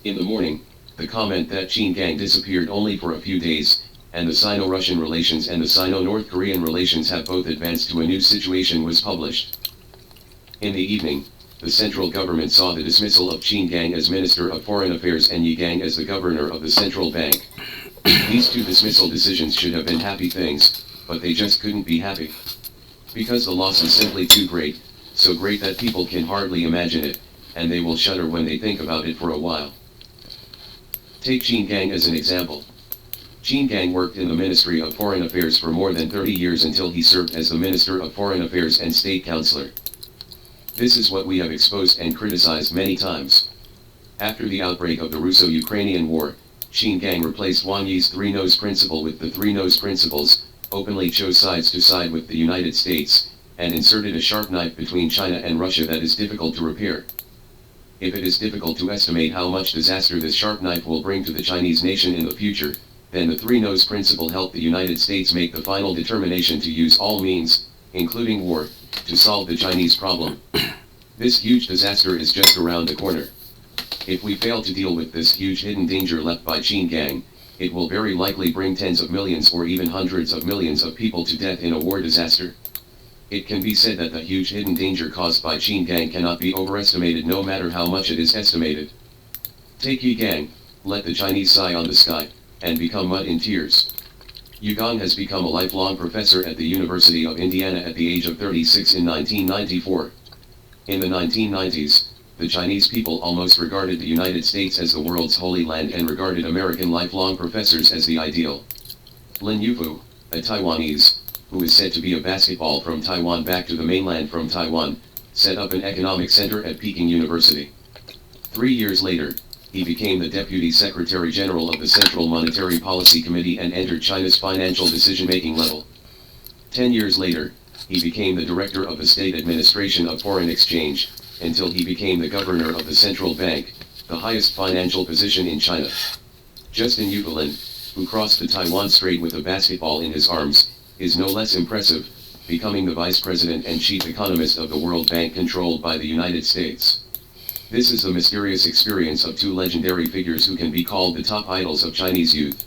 In the morning, the comment that Qin Gang disappeared only for a few days, and the Sino-Russian relations and the Sino-North Korean relations have both advanced to a new situation was published. In the evening, the central government saw the dismissal of Qin Gang as Minister of Foreign Affairs and Yi Gang as the governor of the central bank. These two dismissal decisions should have been happy things, but they just couldn't be happy. Because the loss is simply too great, so great that people can hardly imagine it, and they will shudder when they think about it for a while. Take Qin Gang as an example. Qin Gang worked in the Ministry of Foreign Affairs for more than 30 years until he served as the Minister of Foreign Affairs and State Councillor. This is what we have exposed and criticized many times. After the outbreak of the Russo-Ukrainian War, Qin Gang replaced Wang Yi's Three Nose Principle with the Three Nose Principles, openly chose sides to side with the United States, and inserted a sharp knife between China and Russia that is difficult to repair. If it is difficult to estimate how much disaster this sharp knife will bring to the Chinese nation in the future, then the Three Nose Principle helped the United States make the final determination to use all means, including war, to solve the Chinese problem. This huge disaster is just around the corner. If we fail to deal with this huge hidden danger left by Qin Gang, it will very likely bring tens of millions or even hundreds of millions of people to death in a war disaster. It can be said that the huge hidden danger caused by Qin Gang cannot be overestimated no matter how much it is estimated. Take Yi Gang, let the Chinese sigh on the sky, and become mud in tears. Yi Gang has become a lifelong professor at the University of Indiana at the age of 36 in 1994. In the 1990s, the Chinese people almost regarded the United States as the world's holy land and regarded American lifelong professors as the ideal. Lin Yufu, a Taiwanese, who is said to be a basketball from Taiwan back to the mainland from Taiwan, set up an economic center at Peking University. 3 years later, he became the Deputy Secretary General of the Central Monetary Policy Committee and entered China's financial decision-making level. 10 years later, he became the Director of the State Administration of Foreign Exchange, until he became the Governor of the Central Bank, the highest financial position in China. Justin Yuvalin, who crossed the Taiwan Strait with a basketball in his arms, is no less impressive, becoming the Vice President and Chief Economist of the World Bank controlled by the United States. This is the mysterious experience of two legendary figures who can be called the top idols of Chinese youth.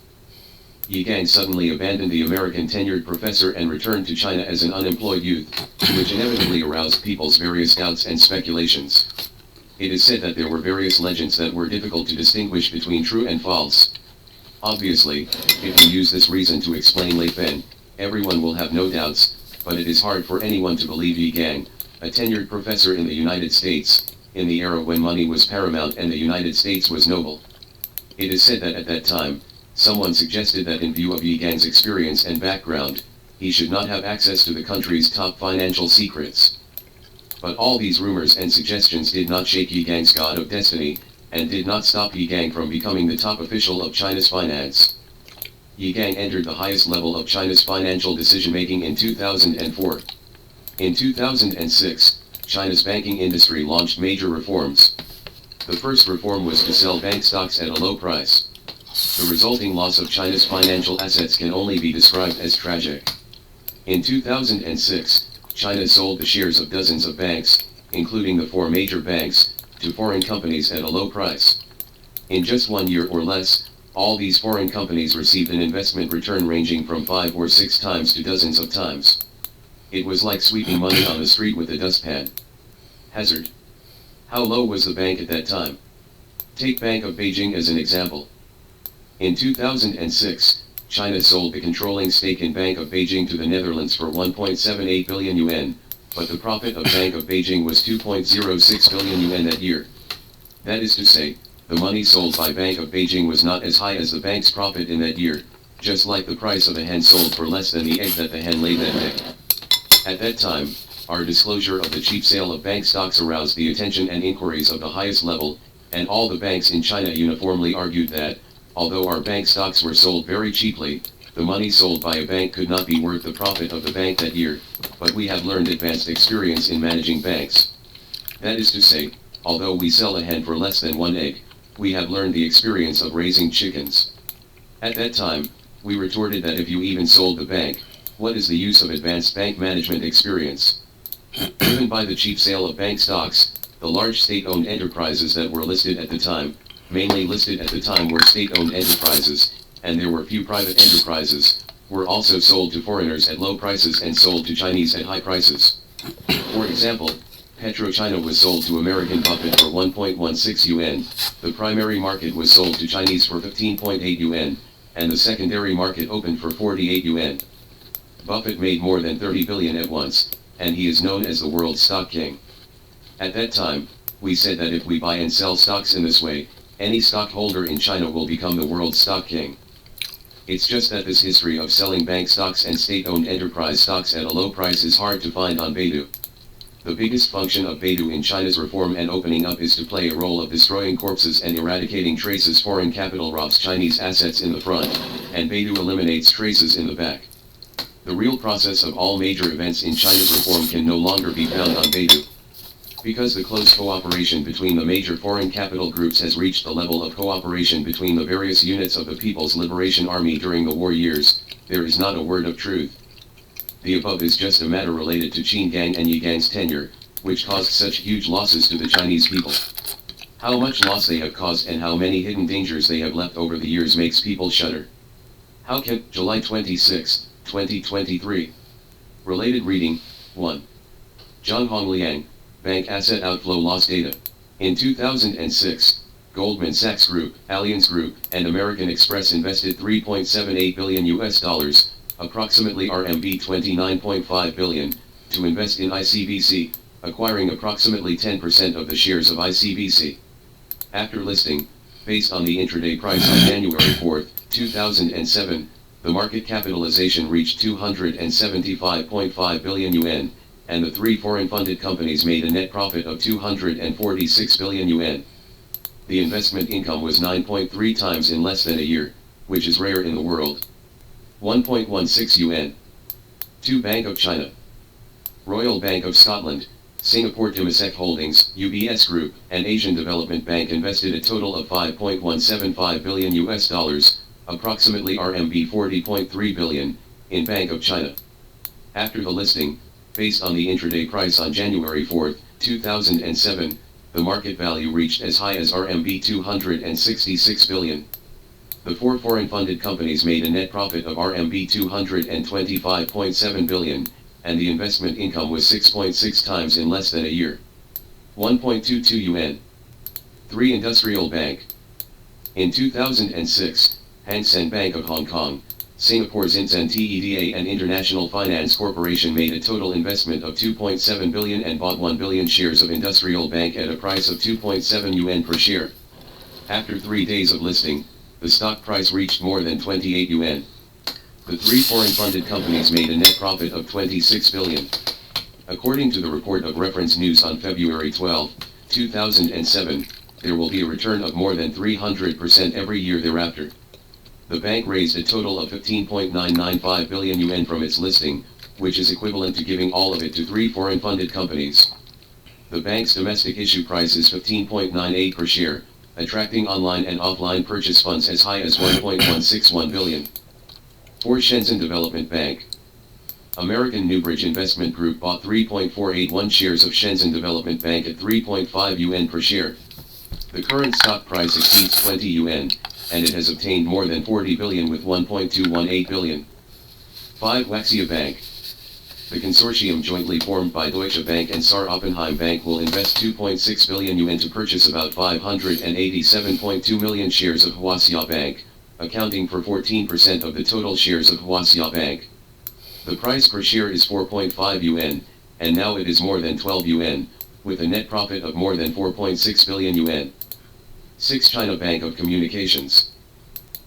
Yi Gang suddenly abandoned the American tenured professor and returned to China as an unemployed youth, which inevitably aroused people's various doubts and speculations. It is said that there were various legends that were difficult to distinguish between true and false. Obviously, if you use this reason to explain Lei Fen, everyone will have no doubts, but it is hard for anyone to believe Yi Gang, a tenured professor in the United States, in the era when money was paramount and the United States was noble. It is said that at that time, someone suggested that in view of Yi Gang's experience and background, he should not have access to the country's top financial secrets. But all these rumors and suggestions did not shake Yi Gang's god of destiny, and did not stop Yi Gang from becoming the top official of China's finance. Yi Gang entered the highest level of China's financial decision-making in 2004. In 2006, China's banking industry launched major reforms. The first reform was to sell bank stocks at a low price. The resulting loss of China's financial assets can only be described as tragic. In 2006, China sold the shares of dozens of banks, including the 4 major banks, to foreign companies at a low price. In just 1 year or less, all these foreign companies received an investment return ranging from 5 or 6 times to dozens of times. It was like sweeping money on the street with a dustpan. Hazard. How low was the bank at that time? Take Bank of Beijing as an example. In 2006, China sold the controlling stake in Bank of Beijing to the Netherlands for 1.78 billion yuan, but the profit of Bank of Beijing was 2.06 billion yuan that year. That is to say, the money sold by Bank of Beijing was not as high as the bank's profit in that year, just like the price of a hen sold for less than the egg that the hen laid that day. At that time, our disclosure of the cheap sale of bank stocks aroused the attention and inquiries of the highest level, and all the banks in China uniformly argued that, although our bank stocks were sold very cheaply, the money sold by a bank could not be worth the profit of the bank that year, but we have learned advanced experience in managing banks. That is to say, although we sell a hen for less than 1 egg, we have learned the experience of raising chickens. At that time, we retorted that if you even sold the bank, what is the use of advanced bank management experience? Driven by the cheap sale of bank stocks, the large state-owned enterprises that were listed at the time, mainly listed at the time were state-owned enterprises, and there were few private enterprises, were also sold to foreigners at low prices and sold to Chinese at high prices. For example, PetroChina was sold to American Buffett for 1.16 yuan, the primary market was sold to Chinese for 15.8 yuan, and the secondary market opened for 48 yuan. Buffett made more than 30 billion at once, and he is known as the world's stock king. At that time, we said that if we buy and sell stocks in this way, any stockholder in China will become the world's stock king. It's just that this history of selling bank stocks and state-owned enterprise stocks at a low price is hard to find on Baidu. The biggest function of Baidu in China's reform and opening up is to play a role of destroying corpses and eradicating traces. Foreign capital robs Chinese assets in the front, and Baidu eliminates traces in the back. The real process of all major events in China's reform can no longer be found on Baidu. Because the close cooperation between the major foreign capital groups has reached the level of cooperation between the various units of the People's Liberation Army during the war years, there is not a word of truth. The above is just a matter related to Qin Gang and Yi Gang's tenure, which caused such huge losses to the Chinese people. How much loss they have caused and how many hidden dangers they have left over the years makes people shudder. How can, July 26, 2023. Related reading, 1. Zhonghong Liang, Bank Asset Outflow Loss Data. In 2006, Goldman Sachs Group, Allianz Group, and American Express invested $3.78 billion US, approximately RMB 29.5 billion, to invest in ICBC, acquiring approximately 10% of the shares of ICBC. After listing, based on the intraday price on January 4, 2007, the market capitalization reached 275.5 billion yuan, and the three foreign-funded companies made a net profit of 246 billion yuan. The investment income was 9.3 times in less than a year, which is rare in the world. 1.16 yuan. 2 Bank of China. Royal Bank of Scotland, Singapore Temasek Holdings, UBS Group, and Asian Development Bank invested a total of 5.175 billion US, approximately RMB 40.3 billion, in Bank of China. After the listing, based on the intraday price on January 4, 2007, the market value reached as high as RMB 266 billion. The four foreign-funded companies made a net profit of RMB 225.7 billion, and the investment income was 6.6 times in less than a year. 1.22 yuan. 3 Industrial Bank. In 2006, Hang Seng Bank of Hong Kong, Singapore's Inzen TEDA and International Finance Corporation made a total investment of 2.7 billion and bought 1 billion shares of Industrial Bank at a price of 2.7 yuan per share. After 3 days of listing, the stock price reached more than 28 yuan. The three foreign-funded companies made a net profit of 26 billion. According to the report of Reference News on February 12, 2007, there will be a return of more than 300% every year thereafter. The bank raised a total of 15.995 billion yuan from its listing, which is equivalent to giving all of it to three foreign-funded companies. The bank's domestic issue price is 15.98 per share, attracting online and offline purchase funds as high as 1.161 billion. 4 Shenzhen Development Bank. American Newbridge Investment Group bought 3.481 shares of Shenzhen Development Bank at 3.5 yuan per share. The current stock price exceeds 20 yuan, and it has obtained more than 40 billion with 1.218 billion. 5 Waxia Bank. The consortium jointly formed by Deutsche Bank and Sar Oppenheim Bank will invest 2.6 billion yuan to purchase about 587.2 million shares of Huaxia Bank, accounting for 14% of the total shares of Huaxia Bank. The price per share is 4.5 yuan, and now it is more than 12 yuan, with a net profit of more than 4.6 billion yuan. 6 China Bank of Communications.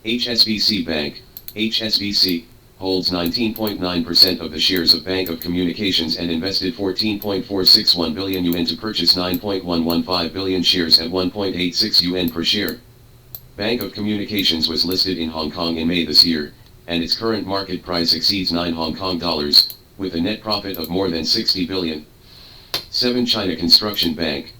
HSBC Bank, HSBC, holds 19.9% of the shares of Bank of Communications and invested 14.461 billion yuan to purchase 9.115 billion shares at 1.86 yuan per share. Bank of Communications was listed in Hong Kong in May this year, and its current market price exceeds 9 Hong Kong dollars, with a net profit of more than 60 billion. 7 China Construction Bank.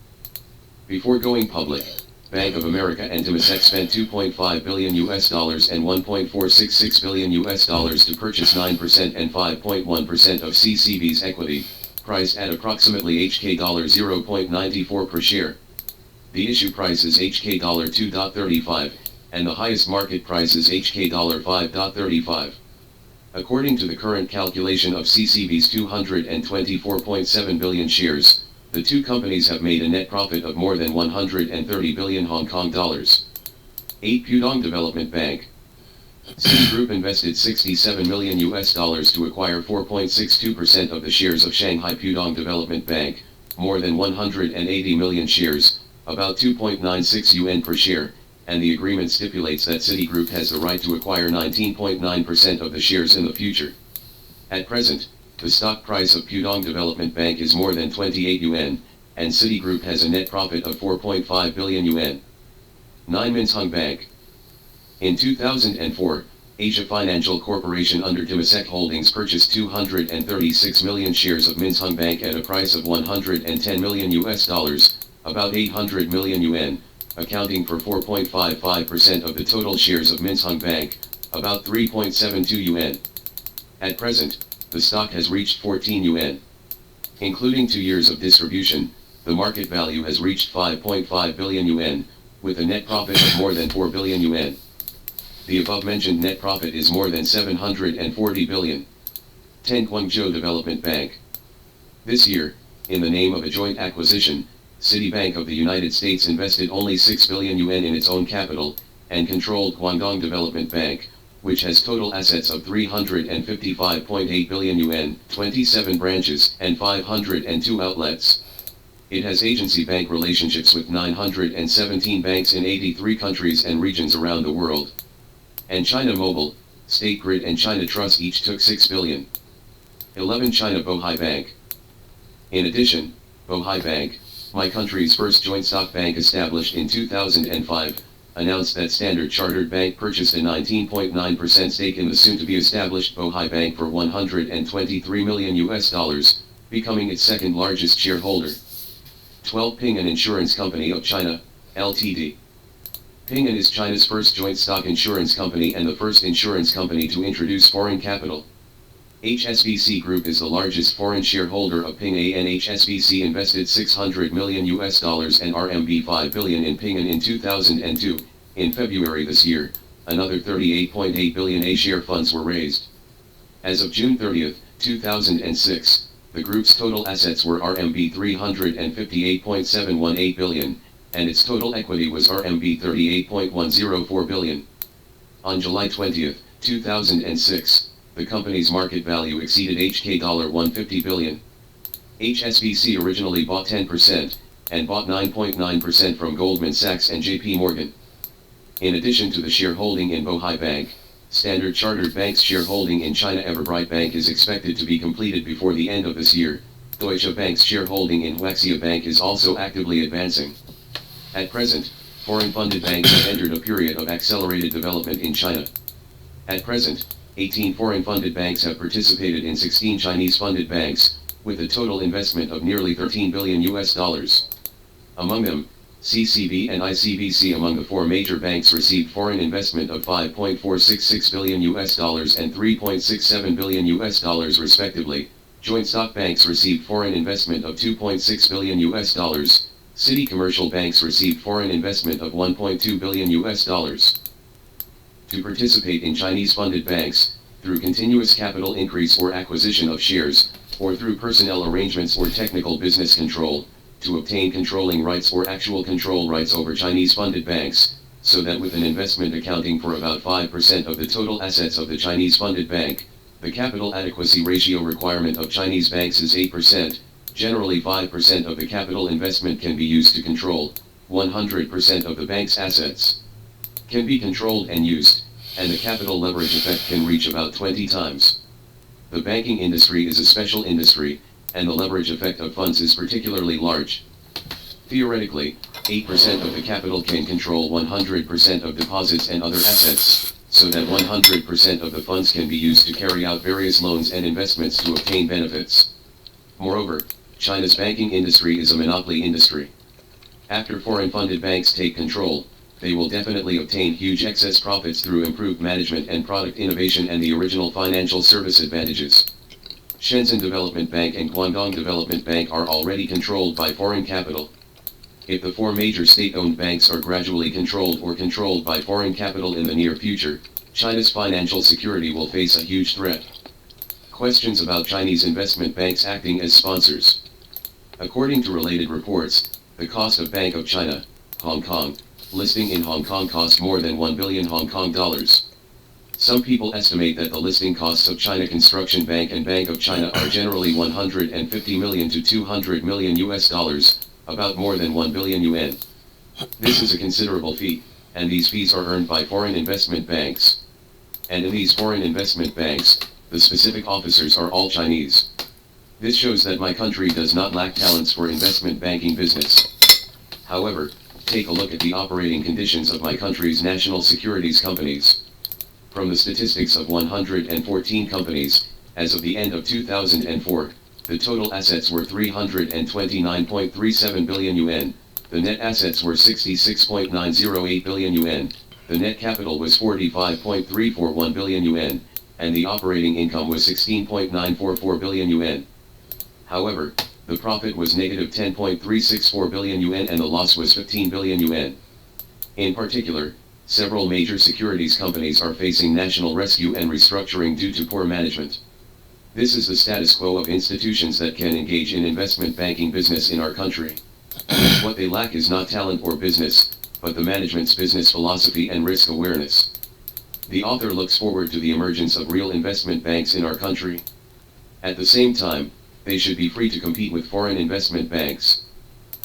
Before going public, Bank of America and Temasek spent $2.5 billion US and $1.466 billion US to purchase 9% and 5.1% of CCB's equity, priced at approximately HK$0.94 per share. The issue price is HK $2.35, and the highest market price is HK $5.35. According to the current calculation of CCB's 224.7 billion shares, the two companies have made a net profit of more than 130 billion Hong Kong dollars. 8. Pudong Development Bank. Citigroup invested $67 million to acquire 4.62% of the shares of Shanghai Pudong Development Bank, more than 180 million shares, about 2.96 yuan per share, and the agreement stipulates that Citigroup has the right to acquire 19.9% of the shares in the future. At present, the stock price of Pudong Development Bank is more than 28 yuan, and Citigroup has a net profit of 4.5 billion yuan. 9. Minsheng Bank. In 2004, Asia Financial Corporation under Temasek Holdings purchased 236 million shares of Minsheng Bank at a price of $110 million, about 800 million yuan, accounting for 4.55% of the total shares of Minsheng Bank, about 3.72 yuan. At present, the stock has reached 14 yuan. Including 2 years of distribution, the market value has reached 5.5 billion yuan, with a net profit of more than 4 billion yuan. The above-mentioned net profit is more than 740 billion. 10. Guangzhou Development Bank. This year, in the name of a joint acquisition, Citibank of the United States invested only 6 billion yuan in its own capital, and controlled Guangdong Development Bank, which has total assets of 355.8 billion yuan, 27 branches, and 502 outlets. It has agency bank relationships with 917 banks in 83 countries and regions around the world. And China Mobile, State Grid and China Trust each took 6 billion. 11. China Bohai Bank. In addition, Bohai Bank, my country's first joint stock bank established in 2005, announced that Standard Chartered Bank purchased a 19.9% stake in the soon-to-be established Bohai Bank for $123 million, becoming its second largest shareholder. 12. Ping An Insurance Company of China, Ltd. Ping An is China's first joint stock insurance company and the first insurance company to introduce foreign capital. HSBC Group is the largest foreign shareholder of Ping An. HSBC invested $600 million and RMB 5 billion in Ping An in 2002. In February this year, another 38.8 billion A-share funds were raised. As of June 30, 2006, the group's total assets were RMB 358.718 billion, and its total equity was RMB 38.104 billion. On July 20, 2006, the company's market value exceeded HK $150 billion. HSBC originally bought 10%, and bought 9.9% from Goldman Sachs and JP Morgan. In addition to the shareholding in Bohai Bank, Standard Chartered Bank's shareholding in China Everbright Bank is expected to be completed before the end of this year. Deutsche Bank's shareholding in Huaxia Bank is also actively advancing. At present, foreign-funded banks have entered a period of accelerated development in China. At present, 18 foreign-funded banks have participated in 16 Chinese-funded banks, with a total investment of nearly $13 billion. Among them, CCB and ICBC among the four major banks received foreign investment of $5.466 billion and $3.67 billion respectively. Joint stock banks received foreign investment of $2.6 billion. City commercial banks received foreign investment of $1.2 billion. To participate in Chinese-funded banks, through continuous capital increase or acquisition of shares, or through personnel arrangements or technical business control, to obtain controlling rights or actual control rights over Chinese-funded banks, so that with an investment accounting for about 5% of the total assets of the Chinese-funded bank, the capital adequacy ratio requirement of Chinese banks is 8%, generally 5% of the capital investment can be used to control 100% of the bank's assets. Can be controlled and used, and the capital leverage effect can reach about 20 times. The banking industry is a special industry, and the leverage effect of funds is particularly large. Theoretically, 8% of the capital can control 100% of deposits and other assets, so that 100% of the funds can be used to carry out various loans and investments to obtain benefits. Moreover, China's banking industry is a monopoly industry. After foreign-funded banks take control, they will definitely obtain huge excess profits through improved management and product innovation and the original financial service advantages. Shenzhen Development Bank and Guangdong Development Bank are already controlled by foreign capital. If the four major state-owned banks are gradually controlled or controlled by foreign capital in the near future, China's financial security will face a huge threat. Questions about Chinese investment banks acting as sponsors. According to related reports, the cost of Bank of China, Hong Kong, listing in Hong Kong cost more than 1 billion Hong Kong dollars. Some people estimate that the listing costs of China Construction Bank and Bank of China are generally 150 million to 200 million US dollars, about more than 1 billion yuan. This is a considerable fee, and these fees are earned by foreign investment banks. And in these foreign investment banks, the specific officers are all Chinese. This shows that my country does not lack talents for investment banking business. However, take a look at the operating conditions of my country's national securities companies. From the statistics of 114 companies, as of the end of 2004, the total assets were 329.37 billion yuan, the net assets were 66.908 billion yuan, the net capital was 45.341 billion yuan, and the operating income was 16.944 billion yuan. However, the profit was negative 10.364 billion yuan and the loss was 15 billion yuan. In particular, several major securities companies are facing national rescue and restructuring due to poor management. This is the status quo of institutions that can engage in investment banking business in our country. What they lack is not talent or business, but the management's business philosophy and risk awareness. The author looks forward to the emergence of real investment banks in our country. At the same time, they should be free to compete with foreign investment banks.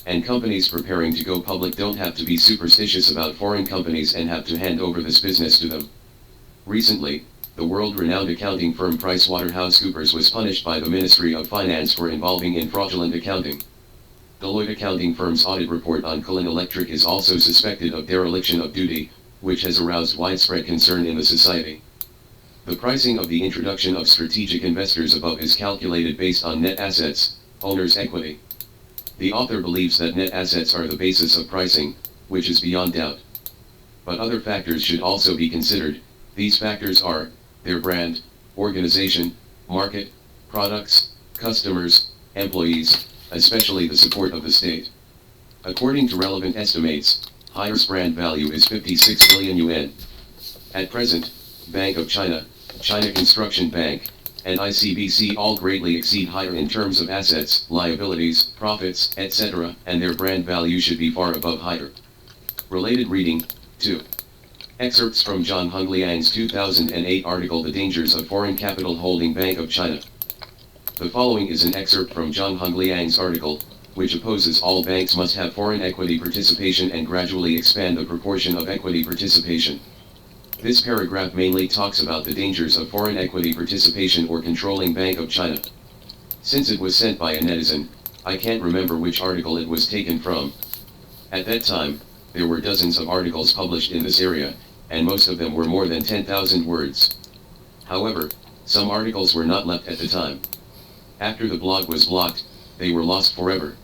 And companies preparing to go public don't have to be superstitious about foreign companies and have to hand over this business to them. Recently, the world-renowned accounting firm PricewaterhouseCoopers was punished by the Ministry of Finance for involving in fraudulent accounting. Deloitte accounting firm's audit report on Kulin Electric is also suspected of dereliction of duty, which has aroused widespread concern in the society. The pricing of the introduction of strategic investors above is calculated based on net assets, owner's equity. The author believes that net assets are the basis of pricing, which is beyond doubt. But other factors should also be considered. These factors are their brand, organization, market, products, customers, employees, especially the support of the state. According to relevant estimates, Haier's brand value is 56 billion yuan. At present, Bank of China, China Construction Bank, and ICBC all greatly exceed Haier in terms of assets, liabilities, profits, etc., and their brand value should be far above Haier. Related reading, 2. Excerpts from John Hung Liang's 2008 article The Dangers of Foreign Capital Holding Bank of China. The following is an excerpt from John Hung Liang's article, which opposes all banks must have foreign equity participation and gradually expand the proportion of equity participation. This paragraph mainly talks about the dangers of foreign equity participation or controlling Bank of China. Since it was sent by a netizen, I can't remember which article it was taken from. At that time, there were dozens of articles published in this area, and most of them were more than 10,000 words. However, some articles were not left at the time. After the blog was blocked, they were lost forever.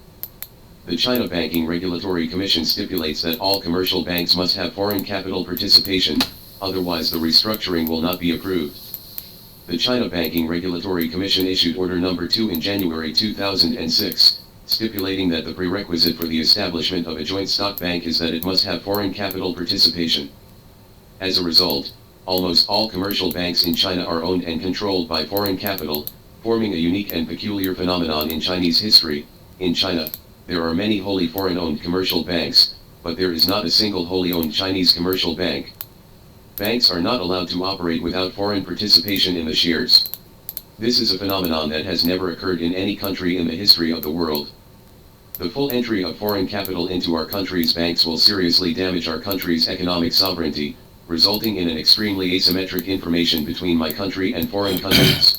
The China Banking Regulatory Commission stipulates that all commercial banks must have foreign capital participation, otherwise the restructuring will not be approved. The China Banking Regulatory Commission issued Order No. 2 in January 2006, stipulating that the prerequisite for the establishment of a joint stock bank is that it must have foreign capital participation. As a result, almost all commercial banks in China are owned and controlled by foreign capital, forming a unique and peculiar phenomenon in Chinese history. In China, there are many wholly foreign-owned commercial banks, but there is not a single wholly owned Chinese commercial bank. Banks are not allowed to operate without foreign participation in the shares. This is a phenomenon that has never occurred in any country in the history of the world. The full entry of foreign capital into our country's banks will seriously damage our country's economic sovereignty, resulting in an extremely asymmetric information between my country and foreign countries.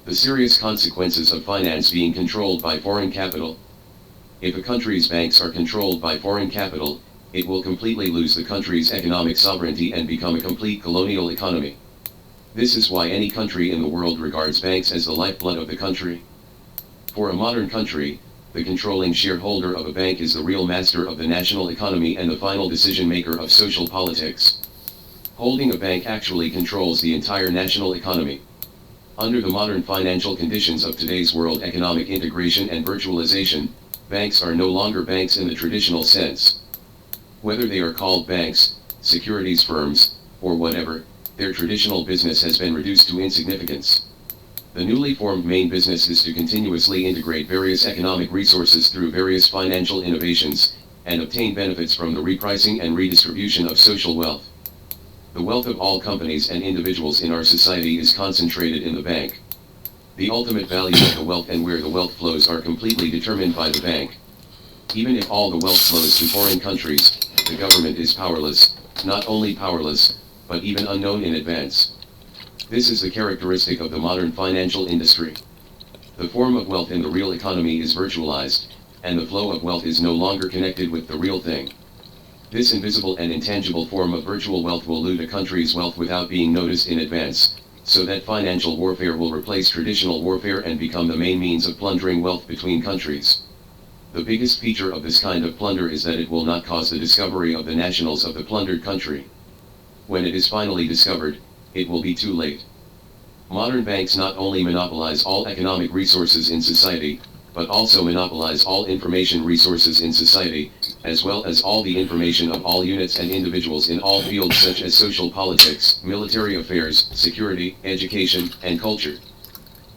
The serious consequences of finance being controlled by foreign capital. If a country's banks are controlled by foreign capital, it will completely lose the country's economic sovereignty and become a complete colonial economy. This is why any country in the world regards banks as the lifeblood of the country. For a modern country, the controlling shareholder of a bank is the real master of the national economy and the final decision maker of social politics. Holding a bank actually controls the entire national economy. Under the modern financial conditions of today's world economic integration and virtualization, Banks are no longer banks in the traditional sense. Whether they are called banks, securities firms, or whatever, their traditional business has been reduced to insignificance. The newly formed main business is to continuously integrate various economic resources through various financial innovations, and obtain benefits from the repricing and redistribution of social wealth. The wealth of all companies and individuals in our society is concentrated in the bank. The ultimate value of the wealth and where the wealth flows are completely determined by the bank. Even if all the wealth flows to foreign countries, the government is powerless, not only powerless, but even unknown in advance. This is the characteristic of the modern financial industry. The form of wealth in the real economy is virtualized, and the flow of wealth is no longer connected with the real thing. This invisible and intangible form of virtual wealth will loot a country's wealth without being noticed in advance, so that financial warfare will replace traditional warfare and become the main means of plundering wealth between countries. The biggest feature of this kind of plunder is that it will not cause the discovery of the nationals of the plundered country. When it is finally discovered, it will be too late. Modern banks not only monopolize all economic resources in society, but also monopolize all information resources in society, as well as all the information of all units and individuals in all fields such as social politics, military affairs, security, education, and culture.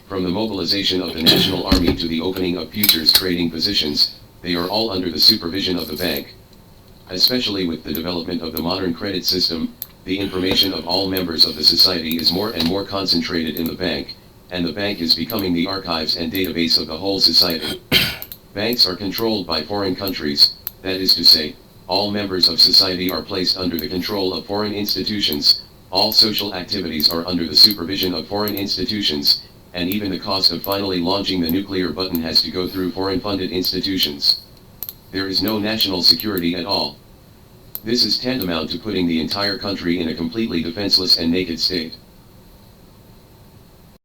From the mobilization of the national army to the opening of futures trading positions, they are all under the supervision of the bank. Especially with the development of the modern credit system, the information of all members of the society is more and more concentrated in the bank, and the bank is becoming the archives and database of the whole society. Banks are controlled by foreign countries, that is to say, all members of society are placed under the control of foreign institutions, all social activities are under the supervision of foreign institutions, and even the cost of finally launching the nuclear button has to go through foreign-funded institutions. There is no national security at all. This is tantamount to putting the entire country in a completely defenseless and naked state.